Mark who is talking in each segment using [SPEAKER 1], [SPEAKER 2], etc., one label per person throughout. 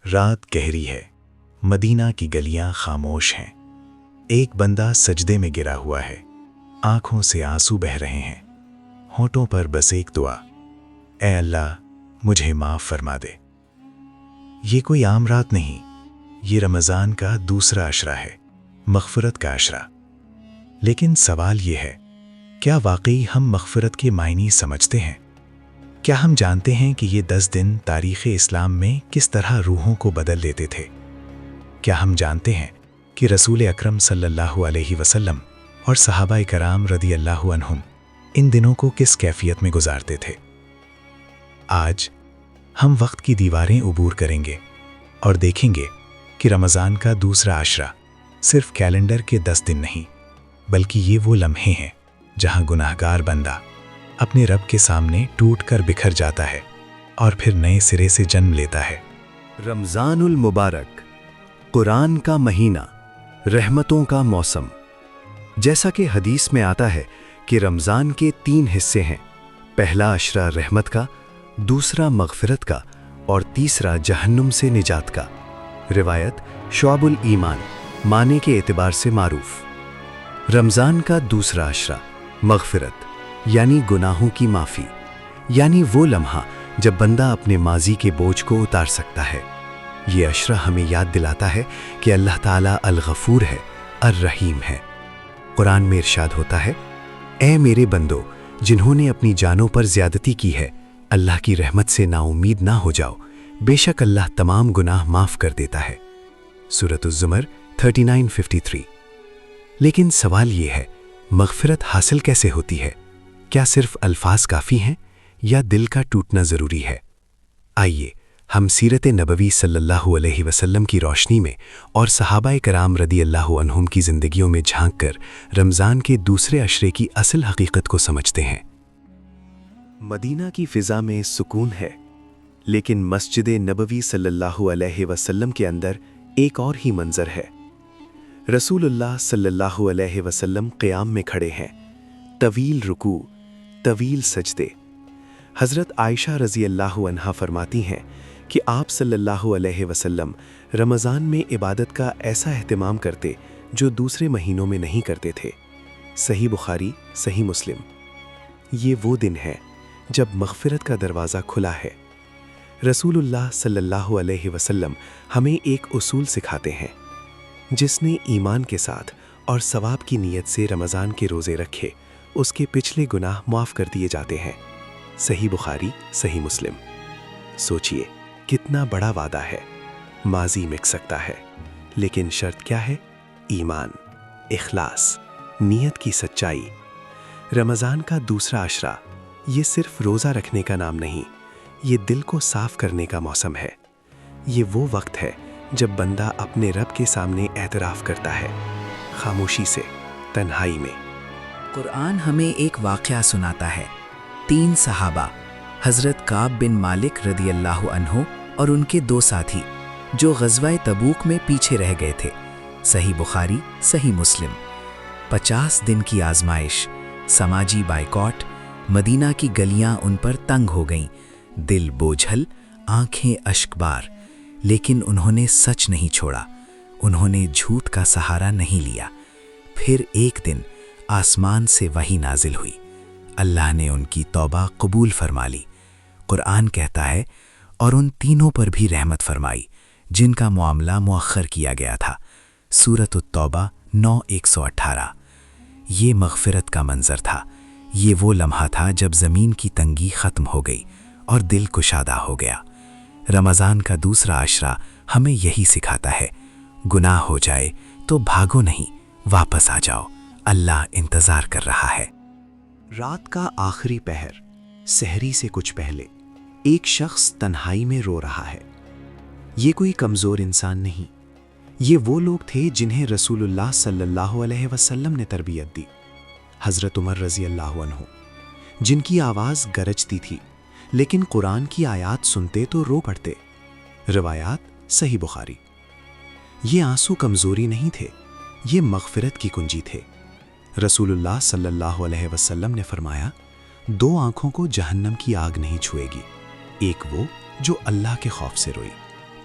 [SPEAKER 1] رات گہری ہے، مدینہ کی گلیاں خاموش ہیں۔ ایک بندہ سجدے میں گرا ہوا ہے، آنکھوں سے آنسو بہہ رہے ہیں، ہونٹوں پر بس ایک دعا، اے اللہ مجھے معاف فرما دے۔ یہ کوئی عام رات نہیں، یہ رمضان کا دوسرا عشرہ ہے، مغفرت کا عشرہ۔ لیکن سوال یہ ہے، کیا واقعی ہم مغفرت کے معنی سمجھتے ہیں؟ کیا ہم جانتے ہیں کہ یہ 10 دن تاریخ اسلام میں کس طرح روحوں کو بدل دیتے تھے؟ کیا ہم جانتے ہیں کہ رسول اکرم صلی اللہ علیہ وسلم اور صحابہ کرام رضی اللہ عنہم ان دنوں کو کس کیفیت میں گزارتے تھے؟ آج ہم وقت کی دیواریں عبور کریں گے اور دیکھیں گے کہ رمضان کا دوسرا عشرہ صرف کیلنڈر کے 10 دن نہیں، بلکہ یہ وہ لمحے ہیں جہاں گناہگار بندہ اپنے رب کے سامنے ٹوٹ کر بکھر جاتا ہے اور پھر نئے سرے سے جنم لیتا ہے۔
[SPEAKER 2] رمضان المبارک، قرآن کا مہینہ، رحمتوں کا موسم۔ جیسا کہ حدیث میں آتا ہے کہ رمضان کے 3 حصے ہیں، پہلا عشرہ رحمت کا، دوسرا مغفرت کا اور تیسرا جہنم سے نجات کا۔ روایت شعب الایمان معنی کے اعتبار سے معروف۔ رمضان کا دوسرا عشرہ مغفرت یعنی گناہوں کی معافی، یعنی وہ لمحہ جب بندہ اپنے ماضی کے بوجھ کو اتار سکتا ہے۔ یہ عشرہ ہمیں یاد دلاتا ہے کہ اللہ تعالیٰ الغفور ہے، الرحیم ہے۔ قرآن میں ارشاد ہوتا ہے، اے میرے بندو جنہوں نے اپنی جانوں پر زیادتی کی ہے، اللہ کی رحمت سے نا امید نہ ہو جاؤ، بے شک اللہ تمام گناہ معاف کر دیتا ہے۔ سورۃ الزمر 39:53۔ لیکن سوال یہ ہے، مغفرت حاصل کیسے ہوتی ہے؟ کیا صرف الفاظ کافی ہیں یا دل کا ٹوٹنا ضروری ہے؟ آئیے ہم سیرت نبوی صلی اللہ علیہ وسلم کی روشنی میں اور صحابہ کرام رضی اللہ عنہم کی زندگیوں میں جھانک کر رمضان کے دوسرے عشرے کی اصل حقیقت کو سمجھتے ہیں۔ مدینہ کی فضا میں سکون ہے، لیکن مسجد نبوی صلی اللہ علیہ وسلم کے اندر ایک اور ہی منظر ہے۔ رسول اللہ صلی اللہ علیہ وسلم قیام میں کھڑے ہیں، طویل رکوع، طویل سجدے۔ حضرت عائشہ رضی اللہ عنہا فرماتی ہیں کہ آپ صلی اللہ علیہ وسلم رمضان میں عبادت کا ایسا اہتمام کرتے جو دوسرے مہینوں میں نہیں کرتے تھے۔ صحیح بخاری، صحیح مسلم۔ یہ وہ دن ہے جب مغفرت کا دروازہ کھلا ہے۔ رسول اللہ صلی اللہ علیہ وسلم ہمیں ایک اصول سکھاتے ہیں، جس نے ایمان کے ساتھ اور ثواب کی نیت سے رمضان کے روزے رکھے، اس کے پچھلے گناہ معاف کر دیے جاتے ہیں۔ صحیح بخاری، صحیح مسلم۔ سوچئے کتنا بڑا وعدہ ہے۔ ماضی مٹ سکتا ہے، لیکن شرط کیا ہے؟ ایمان، اخلاص، نیت کی سچائی۔ رمضان کا دوسرا عشرہ یہ صرف روزہ رکھنے کا نام نہیں، یہ دل کو صاف کرنے کا موسم ہے۔ یہ وہ وقت ہے جب بندہ اپنے رب کے سامنے اعتراف کرتا ہے، خاموشی سے، تنہائی میں۔
[SPEAKER 3] قرآن ہمیں ایک واقعہ سناتا ہے۔ 3 صحابہ، حضرت کعب بن مالک رضی اللہ عنہ اور ان کے 2 ساتھی، جو غزوہ تبوک میں پیچھے رہ گئے تھے۔ صحیح بخاری، صحیح مسلم۔ 50 دن کی آزمائش، سماجی بائیکاٹ، مدینہ کی گلیاں ان پر تنگ ہو گئیں، دل بوجھل، آنکھیں اشکبار، لیکن انہوں نے سچ نہیں چھوڑا، انہوں نے جھوٹ کا سہارا نہیں لیا۔ پھر ایک دن آسمان سے وحی نازل ہوئی، اللہ نے ان کی توبہ قبول فرما لی۔ قرآن کہتا ہے، اور ان تینوں پر بھی رحمت فرمائی جن کا معاملہ مؤخر کیا گیا تھا۔ سورۃ التوبہ 9:118۔ یہ مغفرت کا منظر تھا، یہ وہ لمحہ تھا جب زمین کی تنگی ختم ہو گئی اور دل کشادہ ہو گیا۔ رمضان کا دوسرا عشرہ ہمیں یہی سکھاتا ہے، گناہ ہو جائے تو بھاگو نہیں، واپس آ جاؤ، اللہ انتظار کر رہا ہے۔
[SPEAKER 2] رات کا آخری پہر، سحری سے کچھ پہلے، ایک شخص تنہائی میں رو رہا ہے۔ یہ کوئی کمزور انسان نہیں، یہ وہ لوگ تھے جنہیں رسول اللہ صلی اللہ علیہ وسلم نے تربیت دی۔ حضرت عمر رضی اللہ عنہ، جن کی آواز گرجتی تھی، لیکن قرآن کی آیات سنتے تو رو پڑتے۔ روایات صحیح بخاری۔ یہ آنسو کمزوری نہیں تھے، یہ مغفرت کی کنجی تھے۔ رسول اللہ صلی اللہ علیہ وسلم نے فرمایا، 2 آنکھوں کو جہنم کی آگ نہیں چھوئے گی، ایک وہ جو اللہ کے خوف سے روئی،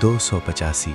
[SPEAKER 4] 285।